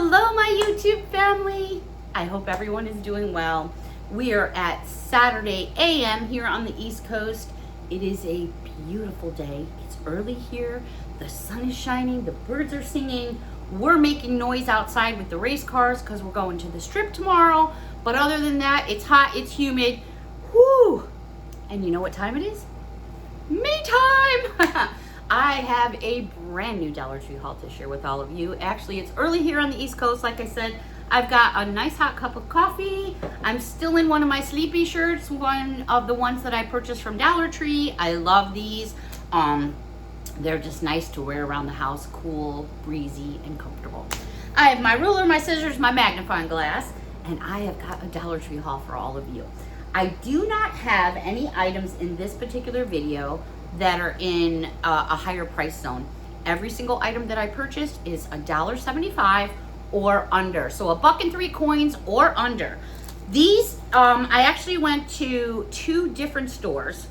Hello, my YouTube family. I hope everyone is doing well. We are at Saturday AM here on the East Coast. It is a beautiful day. It's early here. The sun is shining. The birds are singing. We're making noise outside with the race cars because we're going to the strip tomorrow. But other than that, it's hot. It's humid. Whoo! And you know what time it is? Me time! I have a brand new Dollar Tree haul to share with all of you. Actually, it's early here on the East Coast. Like I said, I've got a nice hot cup of coffee. I'm still in one of my sleepy shirts, one of the ones that I purchased from Dollar Tree. I love these. They're just nice to wear around the house, cool, breezy, and comfortable. I have my ruler, my scissors, my magnifying glass, and I have got a Dollar Tree haul for all of you. I do not have any items in this particular video that are in a higher price zone. Every single item that I purchased is $1.75 or under. So $1.03 or under. These, I actually went to two different stores.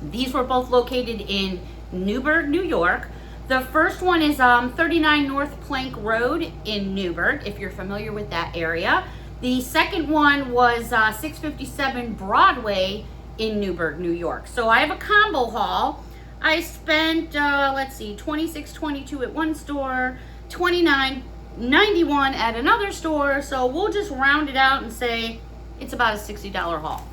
These were both located in Newburgh, New York. The first one is 39 North Plank Road in Newburgh, if you're familiar with that area. The second one was 657 Broadway in Newburgh, New York. So I have a combo haul. I spent, let's see, $26.22 at one store, $29.91 at another store. So we'll just round it out and say it's about a $60 haul.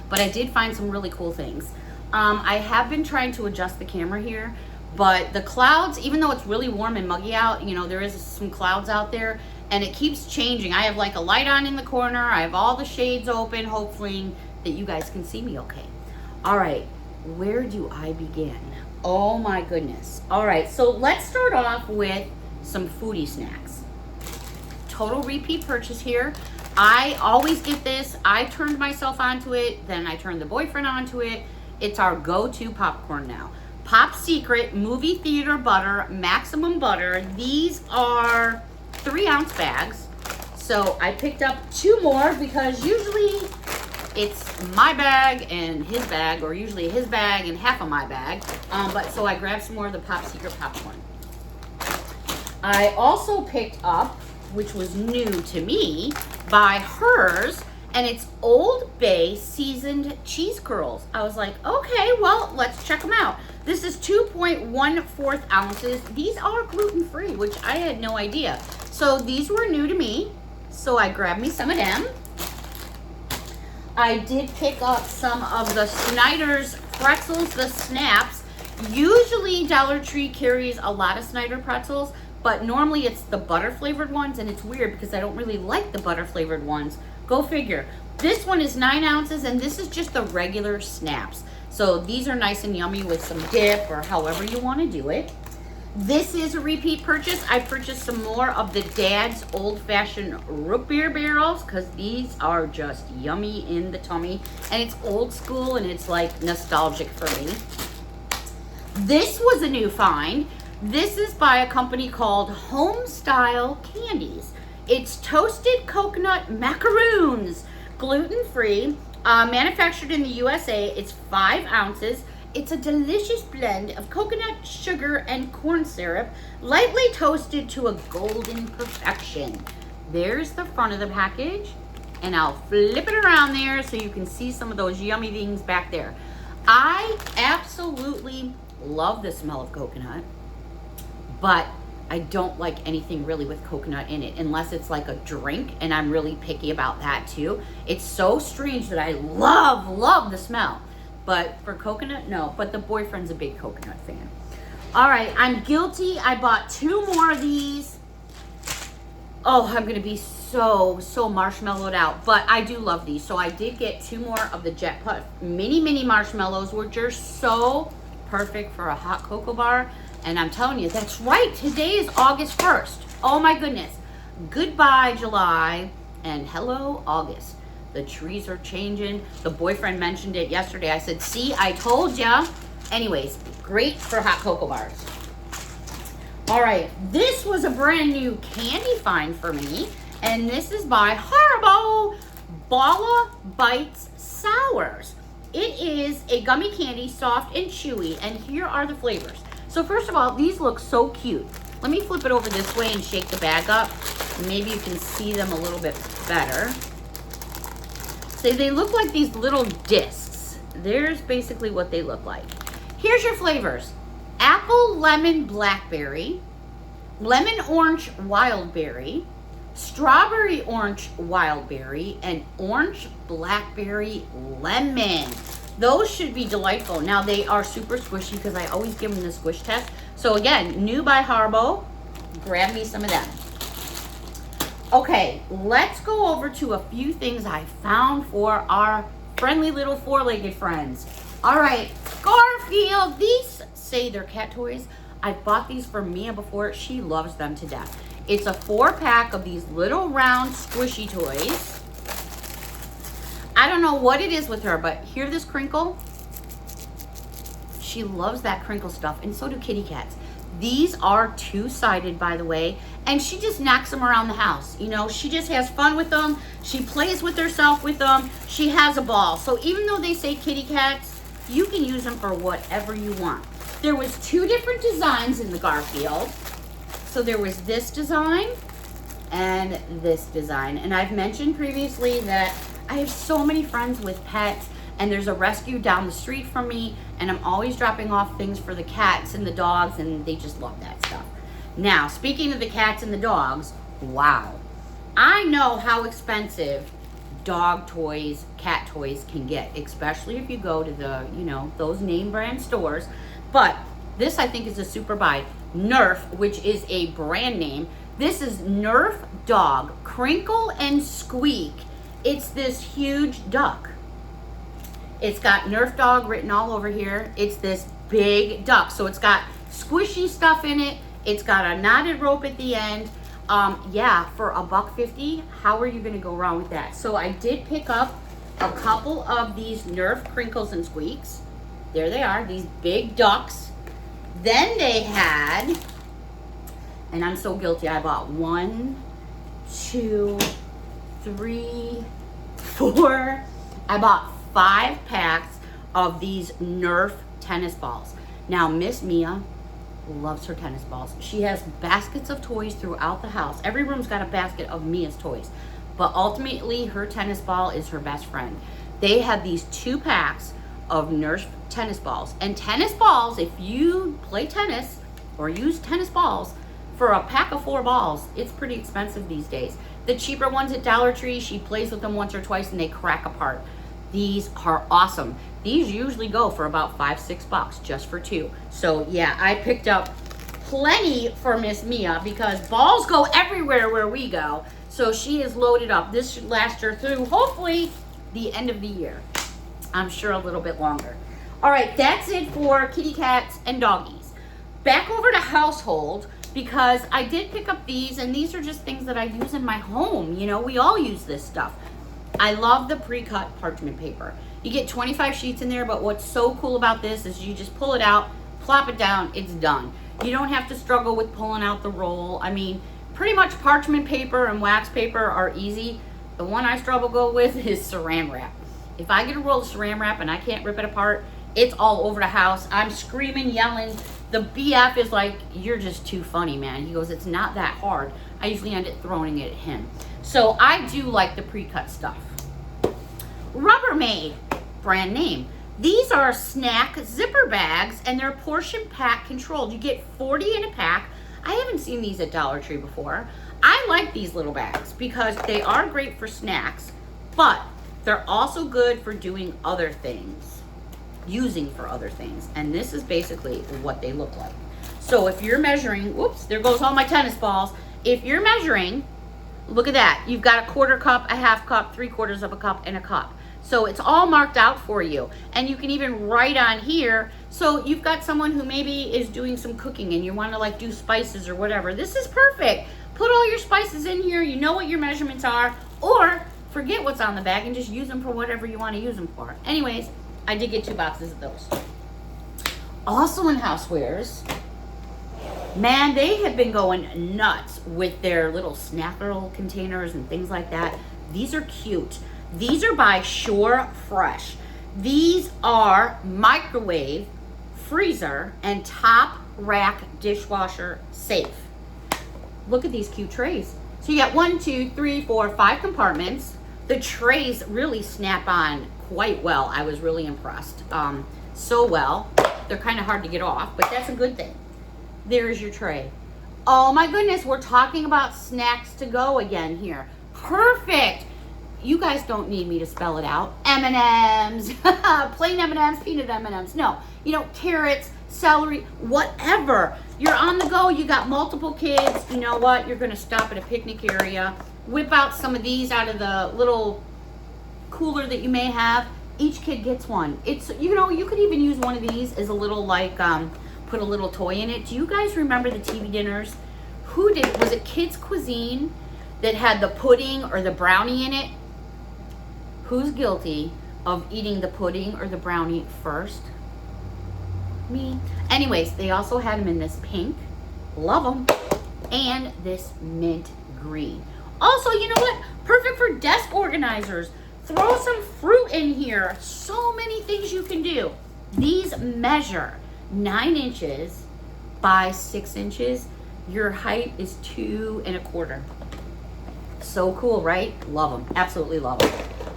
But I did find some really cool things. I have been trying to adjust the camera here, but the clouds, even though it's really warm and muggy out, you know, there is some clouds out there and it keeps changing. I have like a light on in the corner. I have all the shades open, hopefully that you guys can see me okay. All right, where do I begin? Oh my goodness. All right, so let's start off with some foodie snacks. Total repeat purchase here. I always get this. I turned myself onto it, then I turned the boyfriend onto it. It's our go-to popcorn now. Pop Secret movie theater butter, maximum butter. These are 3-ounce bags. So I picked up 2 more because usually it's my bag and his bag, or usually his bag and half of my bag. But so I grabbed some more of the Pop Secret popcorn. I also picked up, which was new to me, by Hers, and it's Old Bay seasoned cheese curls. I was like, okay, well, let's check them out. This is 2.14 ounces. These are gluten-free, which I had no idea. So these were new to me, so I grabbed me some of them. I did pick up some of the Snyder's pretzels, the snaps. Usually Dollar Tree carries a lot of Snyder pretzels, but normally it's the butter flavored ones, and it's weird because I don't really like the butter flavored ones. Go figure. This one is 9 ounces, and this is just the regular snaps. So these are nice and yummy with some dip or however you want to do it. This is a repeat purchase. I purchased some more of the Dad's Old Fashioned Root Beer Barrels because these are just yummy in the tummy. And it's old school and it's like nostalgic for me. This was a new find. This is by a company called Home Style Candies. It's toasted coconut macaroons, gluten-free, manufactured in the USA. It's 5 ounces. It's a delicious blend of coconut, sugar, and corn syrup, lightly toasted to a golden perfection. There's the front of the package, and I'll flip it around there so you can see some of those yummy things back there. I absolutely love the smell of coconut, but I don't like anything really with coconut in it unless it's like a drink, and I'm really picky about that too. It's so strange that I love the smell. But for coconut, no. But the boyfriend's a big coconut fan. All right, I'm guilty. I bought 2 more of these. Oh, I'm going to be so marshmallowed out. But I do love these. So I did get 2 more of the Jet Puff mini marshmallows, which are so perfect for a hot cocoa bar. And I'm telling you, that's right. Today is August 1st. Oh, my goodness. Goodbye, July. And hello, August. The trees are changing. The boyfriend mentioned it yesterday. I said, see, I told ya. Anyways, great for hot cocoa bars. All right, this was a brand new candy find for me. And this is by Haribo Bala Bites Sours. It is a gummy candy, soft and chewy. And here are the flavors. So first of all, these look so cute. Let me flip it over this way and shake the bag up. Maybe you can see them a little bit better. So they look like these little discs. There's basically what they look like. Here's your flavors. Apple, lemon, blackberry, lemon, orange, wild berry, strawberry, orange, wild berry, and orange, blackberry, lemon. Those should be delightful. Now they are super squishy because I always give them the squish test. So again, new by Harbo. Grab me some of them. Okay, let's go over to a few things I found for our friendly little four-legged friends. All right, Garfield. These say they're cat toys. I bought these for Mia before. She loves them to death. It's a 4-pack of these little round squishy toys. I don't know what it is with her, but hear this crinkle? She loves that crinkle stuff, and so do kitty cats. These are 2-sided, by the way, and she just knocks them around the house. You know, she just has fun with them. She plays with herself with them. She has a ball. So even though they say kitty cats, you can use them for whatever you want. There was 2 different designs in the Garfield. So there was this design and this design. And I've mentioned previously that I have so many friends with pets, and there's a rescue down the street from me, and I'm always dropping off things for the cats and the dogs, and they just love that stuff. Now, speaking of the cats and the dogs, wow. I know how expensive dog toys, cat toys can get, especially if you go to the, you know, those name brand stores. But this I think is a super buy. Nerf, which is a brand name. This is Nerf Dog Crinkle and Squeak. It's this huge duck. It's got Nerf Dog written all over here. It's this big duck. So it's got squishy stuff in it. It's got a knotted rope at the end. Yeah, for $1.50, how are you gonna go wrong with that? So I did pick up a couple of these Nerf Crinkles and Squeaks. There they are, these big ducks. Then they had, and I'm so guilty, I bought 1, 2, 3, 4. I bought 5 packs of these Nerf tennis balls. Now, Miss Mia loves her tennis balls. She has baskets of toys throughout the house. Every room's got a basket of Mia's toys. But ultimately, her tennis ball is her best friend. They have these 2 packs of Nerf tennis balls. And tennis balls, if you play tennis or use tennis balls, for a pack of 4 balls, it's pretty expensive these days. The cheaper ones at Dollar Tree, she plays with them once or twice and they crack apart. These are awesome. These usually go for about $5-6 just for 2. So yeah, I picked up plenty for Miss Mia because balls go everywhere where we go. So she is loaded up. This should last her through hopefully the end of the year. I'm sure a little bit longer. All right, that's it for kitty cats and doggies. Back over to household, because I did pick up these, and these are just things that I use in my home. You know, we all use this stuff. I love the pre-cut parchment paper. You get 25 sheets in there, but what's so cool about this is you just pull it out, plop it down, it's done. You don't have to struggle with pulling out the roll. I mean, pretty much parchment paper and wax paper are easy. The one I struggle with is saran wrap. If I get a roll of saran wrap and I can't rip it apart, it's all over the house. I'm screaming, yelling. The BF is like, you're just too funny, man. He goes, it's not that hard. I usually end up throwing it at him. So I do like the pre-cut stuff. Rubbermaid, brand name. These are snack zipper bags, and they're portion pack controlled. You get 40 in a pack. I haven't seen these at Dollar Tree before. I like these little bags because they are great for snacks, but they're also good for doing other things, using for other things. And this is basically what they look like. So if you're measuring, whoops, there goes all my tennis balls. If you're measuring, look at that. You've got a 1/4 cup, a 1/2 cup, 3/4 of a cup, and a cup. So it's all marked out for you. And you can even write on here. So you've got someone who maybe is doing some cooking and you want to like do spices or whatever. This is perfect. Put all your spices in here. You know what your measurements are. Or forget what's on the bag and just use them for whatever you want to use them for. Anyways, I did get 2 boxes of those. Also in housewares, man, they have been going nuts with their little Snapple containers and things like that. These are cute. These are by Shore Fresh. These are microwave, freezer, and top rack dishwasher safe. look at these cute trays. So you got 1, 2, 3, 4, 5 compartments. The trays really snap on quite well. I was really impressed. So well. They're kind of hard to get off, but that's a good thing. There's your tray. Oh my goodness, we're talking about snacks to go again here. Perfect. You guys don't need me to spell it out. M&Ms, plain M&Ms, peanut M&Ms. No, you know, carrots, celery, whatever. You're on the go, you got multiple kids. You know what? You're gonna stop at a picnic area, whip out some of these out of the little cooler that you may have. Each kid gets one. It's, you know, you could even use one of these as a little, like, put a little toy in it. Do you guys remember the TV dinners? Was it Kids Cuisine that had the pudding or the brownie in it? Who's guilty of eating the pudding or the brownie first? Me. Anyways, they also had them in this pink, love them, and this mint green. Also, you know what? Perfect for desk organizers. Throw some fruit in here. So many things you can do. These measure 9 inches by 6 inches. Your height is 2 1/4. So cool, right? Love them. Absolutely love them.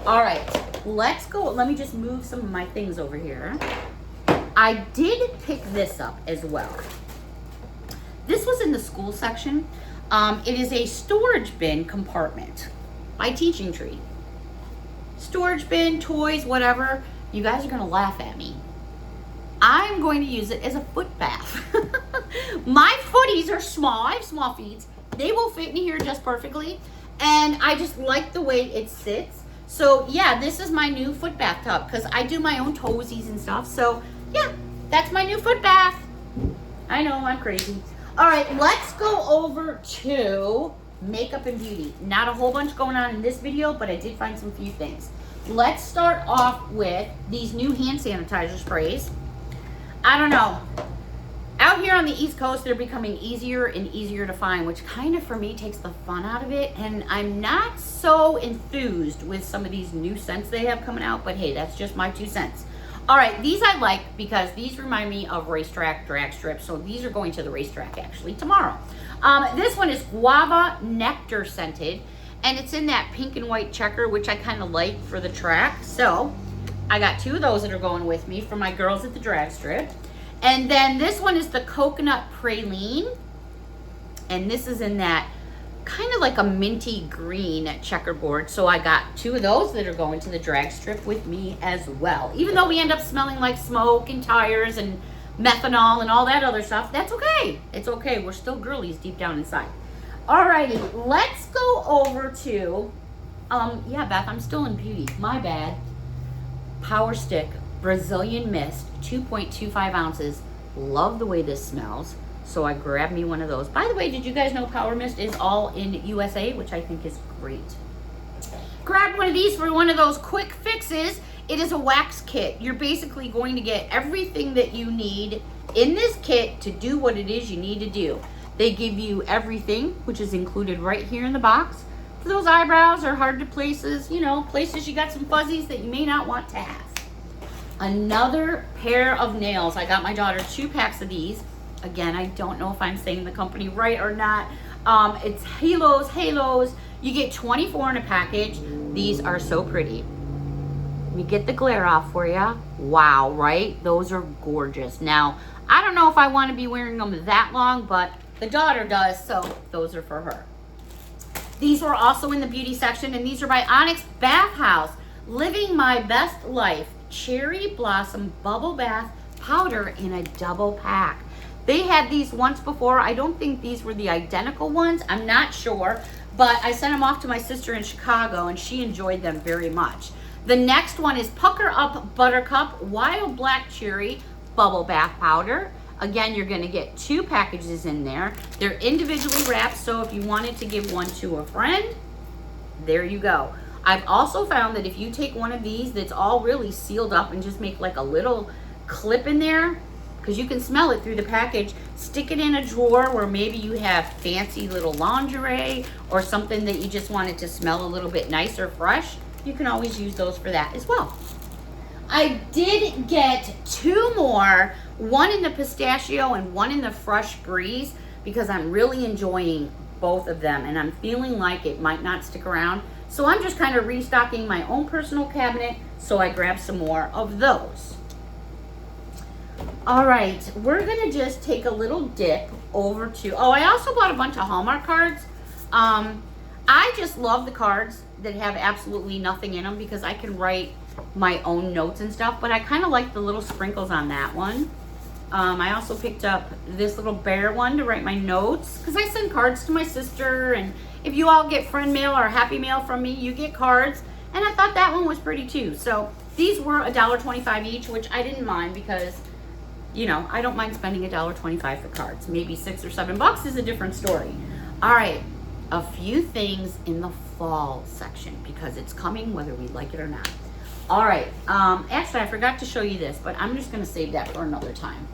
All right, let's go. Let me just move some of my things over here. I did pick this up as well. This was in the school section. It is a storage bin compartment by Teaching Tree. Storage bin, toys, whatever. You guys are gonna laugh at me. I'm going to use it as a foot bath. My footies are small. I have small feet. They will fit in here just perfectly. And I just like the way it sits. So yeah, this is my new foot bath tub because I do my own toesies and stuff. So yeah, that's my new foot bath. I know, I'm crazy. All right, let's go over to makeup and beauty. Not a whole bunch going on in this video, but I did find some few things. Let's start off with these new hand sanitizer sprays. I don't know. Out here on the East Coast, they're becoming easier and easier to find, which kind of for me takes the fun out of it. And I'm not so enthused with some of these new scents they have coming out, but hey, that's just my 2 cents. All right, these I like because these remind me of racetrack drag strips. So these are going to the racetrack actually tomorrow. This one is guava nectar scented, and it's in that pink and white checker, which I kind of like for the track. So I got 2 of those that are going with me for my girls at the drag strip. And then this one is the coconut praline, and this is in that kind of like a minty green checkerboard. So I got 2 of those that are going to the drag strip with me as well. Even though we end up smelling like smoke and tires and methanol and all that other stuff, that's okay. It's okay. We're still girlies deep down inside. Alrighty, let's go over to, yeah, Beth, I'm still in beauty. My bad. Power Stick Brazilian Mist, 2.25 ounces. Love the way this smells. So I grabbed me one of those. By the way, did you guys know Power Mist is all in USA, which I think is great. Grab one of these for one of those quick fixes. It is a wax kit. You're basically going to get everything that you need in this kit to do what it is you need to do. They give you everything, which is included right here in the box. For those eyebrows or hard to places, you know, places you got some fuzzies that you may not want to have. Another pair of nails. I got my daughter 2 packs of these. Again, I don't know if I'm saying the company right or not. It's Halos. You get 24 in a package. These are so pretty. Let me get the glare off for you. Wow, right? Those are gorgeous. Now, I don't know if I want to be wearing them that long, but the daughter does, so those are for her. These were also in the beauty section, and these are by Onyx Bath House. Living My Best Life Cherry Blossom Bubble Bath Powder in a double pack. They had these once before. I don't think these were the identical ones. I'm not sure, but I sent them off to my sister in Chicago, and she enjoyed them very much. The next one is Pucker Up Buttercup Wild Black Cherry Bubble Bath Powder. Again, you're going to get 2 packages in there. They're individually wrapped, so if you wanted to give one to a friend, there you go. I've also found that if you take one of these that's all really sealed up and just make like a little clip in there, because you can smell it through the package, stick it in a drawer where maybe you have fancy little lingerie or something that you just want it to smell a little bit nice or fresh. You can always use those for that as well. I did get 2 more, one in the pistachio and one in the fresh breeze, because I'm really enjoying both of them, and I'm feeling like it might not stick around. So I'm just kind of restocking my own personal cabinet, so I grabbed some more of those. All right, we're gonna just take a little dip over to, oh, I also bought a bunch of Hallmark cards. I just love the cards that have absolutely nothing in them because I can write my own notes and stuff, but I kind of like the little sprinkles on that one. I also picked up this little bear one to write my notes because I send cards to my sister, and if you all get friend mail or happy mail from me, you get cards, and I thought that one was pretty too. So these were $1.25 each, which I didn't mind because, you know, I don't mind spending $1.25 for cards. Maybe $6 or $7 is a different story. All right, a few things in the fall section because it's coming whether we like it or not. All right, actually I forgot to show you this, but I'm just gonna save that for another time.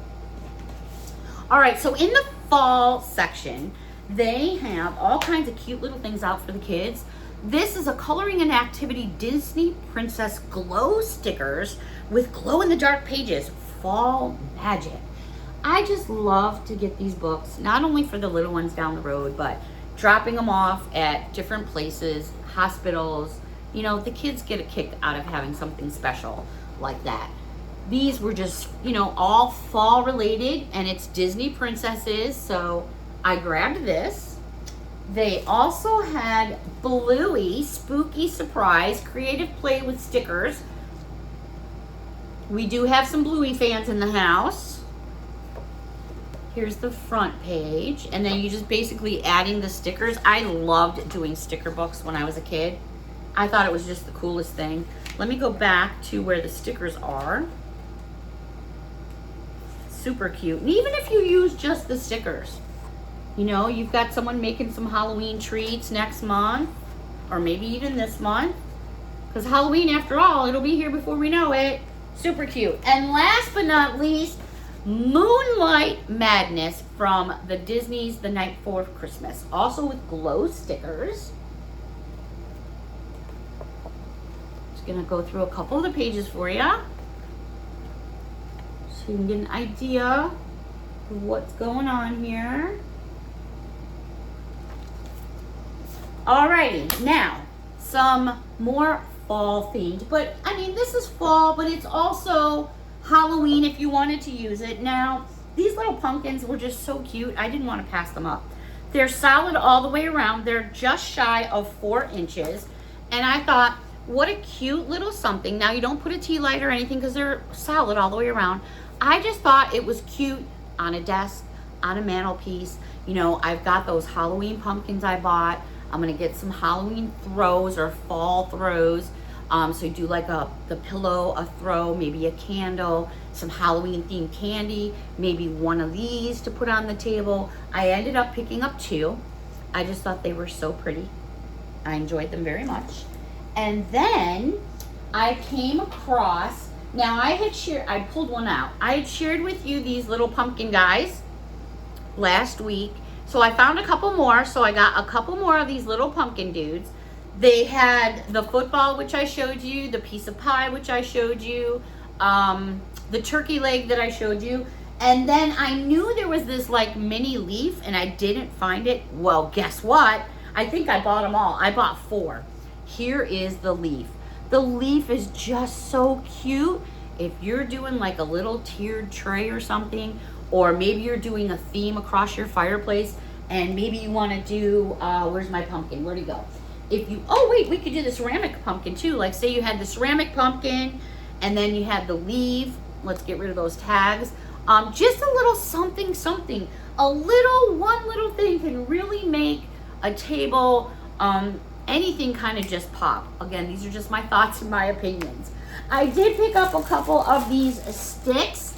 All right, so in the fall section, they have all kinds of cute little things out for the kids. This is a coloring and activity Disney Princess glow stickers with glow-in-the-dark pages, fall magic. I just love to get these books, not only for the little ones down the road, but dropping them off at different places, hospitals. You know, the kids get a kick out of having something special like that. These were just, you know, all fall related, and it's Disney princesses, so I grabbed this. They also had Bluey Spooky Surprise Creative Play with Stickers. We do have some Bluey fans in the house. Here's the front page, and then you just basically adding the stickers. I loved doing sticker books when I was a kid. I thought it was just the coolest thing. Let me go back to where the stickers are. Super cute. And even if you use just the stickers, you know, you've got someone making some Halloween treats next month, or maybe even this month, because Halloween, after all, it'll be here before we know it. Super cute. And last but not least, Moonlight Madness from the Disney's The Night Before Christmas, also with glow stickers. Just gonna go through a couple of the pages for you, so you can get an idea of what's going on here. Alrighty, now some more fall themed, but I mean, this is fall, but it's also Halloween if you wanted to use it. Now, these little pumpkins were just so cute. I didn't want to pass them up. They're solid all the way around. They're just shy of 4 inches. And I thought, what a cute little something. Now, you don't put a tea light or anything because they're solid all the way around. I just thought it was cute on a desk, on a mantelpiece. You know, I've got those Halloween pumpkins I bought. I'm going to get some Halloween throws or fall throws. So you do like the pillow, a throw, maybe a candle, some Halloween themed candy, maybe one of these to put on the table. I ended up picking up 2. I just thought they were so pretty. I enjoyed them very much. And then I came across, now I pulled one out. I had shared with you these little pumpkin guys last week. So I found a couple more. So I got a couple more of these little pumpkin dudes. They had the football, which I showed you, the piece of pie, which I showed you, the turkey leg that I showed you. And then I knew there was this like mini leaf and I didn't find it. Well, guess what? I think I bought them all. I bought 4. Here is the leaf. The leaf is just so cute. If you're doing like a little tiered tray or something, or maybe you're doing a theme across your fireplace, and maybe you want to do, where's my pumpkin? Where'd he go? If you, oh wait, we could do the ceramic pumpkin too. Like say you had the ceramic pumpkin and then you had the leaf. Let's get rid of those tags. Just a little something, one little thing can really make a table, anything kind of just pop. Again, these are just my thoughts and my opinions. I did pick up a couple of these sticks.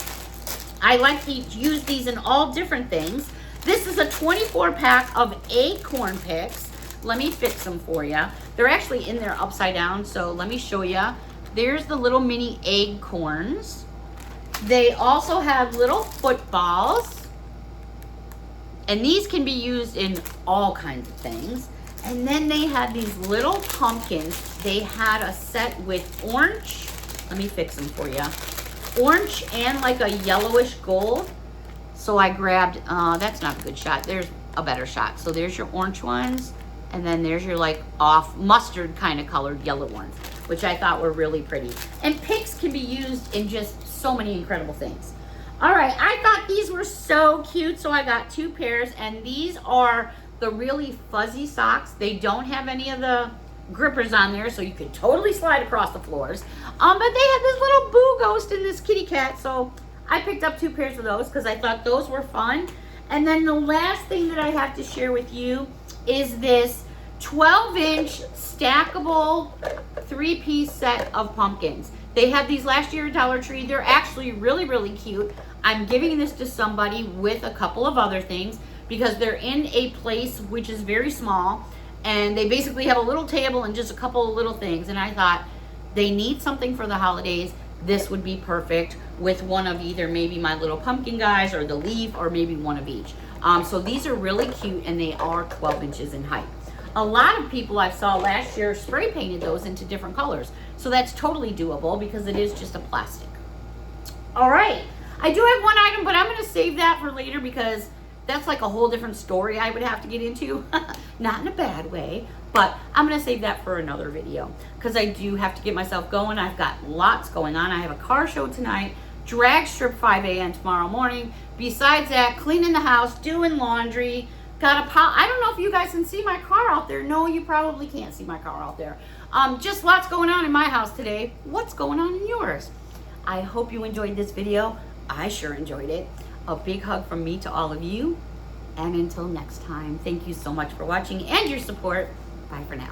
I like to use these in all different things. This is a 24 pack of acorn picks. Let me fix them for you. They're actually in there upside down, so let me show you. There's the little mini acorns. They also have little footballs, and these can be used in all kinds of things. And then they had these little pumpkins. They had a set with orange. Let me fix them for you. Orange and like a yellowish gold. So I grabbed, that's not a good shot. There's a better shot. So there's your orange ones, and then there's your like off mustard kind of colored yellow ones, which I thought were really pretty. And pinks can be used in just so many incredible things. All right, I thought these were so cute, so I got 2 pairs, and these are the really fuzzy socks. They don't have any of the grippers on there, so you can totally slide across the floors. But they had this little boo ghost in this kitty cat, so I picked up 2 pairs of those because I thought those were fun. And then the last thing that I have to share with you is this 12-inch stackable 3-piece set of pumpkins. They had these last year at Dollar Tree. They're actually really, really cute. I'm giving this to somebody with a couple of other things because they're in a place which is very small, and they basically have a little table and just a couple of little things. And I thought they need something for the holidays. This would be perfect with one of either maybe my little pumpkin guys or the leaf, or maybe one of each. So these are really cute, and they are 12 inches in height. A lot of people I saw last year spray painted those into different colors. So that's totally doable because it is just a plastic. All right, I do have one item, but I'm gonna save that for later because that's like a whole different story I would have to get into. Not in a bad way, but I'm gonna save that for another video because I do have to get myself going. I've got lots going on. I have a car show tonight, drag strip 5 a.m. tomorrow morning. Besides that, cleaning the house, doing laundry, I don't know if you guys can see my car out there. No, you probably can't see my car out there. Just lots going on in my house today. What's going on in yours? I hope you enjoyed this video. I sure enjoyed it. A big hug from me to all of you. And until next time, thank you so much for watching and your support. Bye for now.